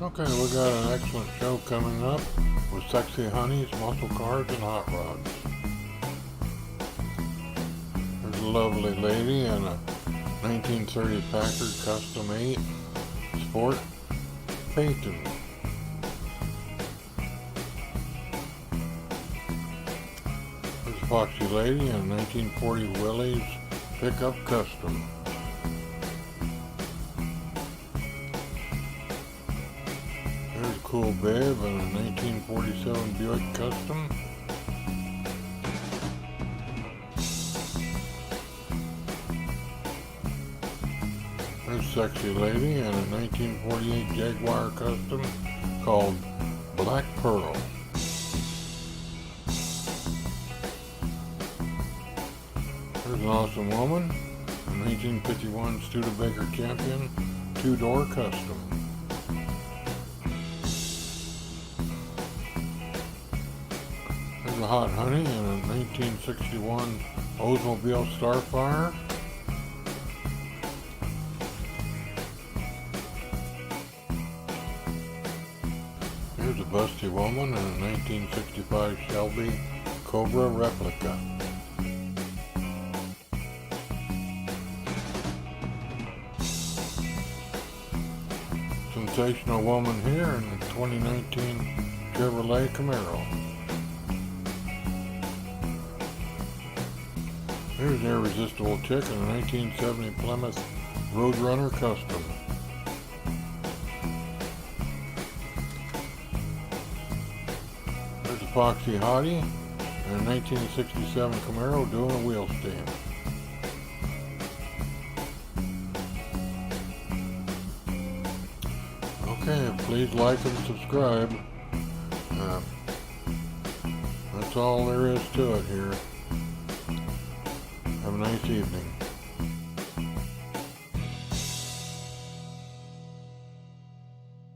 Okay, we got an excellent show coming up with Sexy Honeys, Muscle Cars, and Hot Rods. There's a lovely lady in a 1930 Packard Custom 8 Sport Phaeton. There's a foxy lady in a 1940 Willys Pickup Custom. There's a cool babe in a 1947 Buick Custom. There's a sexy lady in a 1948 Jaguar Custom called Black Pearl. There's an awesome woman, a 1951 Studebaker Champion 2-door Custom. There's a hot honey in a 1961 Oldsmobile Starfire. Here's a busty woman in a 1965 Shelby Cobra replica. Sensational woman here in a 2019 Chevrolet Camaro. Here's an irresistible chick in a 1970 Plymouth Roadrunner Custom. There's a foxy hottie in a 1967 Camaro doing a wheel stand. Okay, please like and subscribe. That's all there is to it here. Have a nice evening.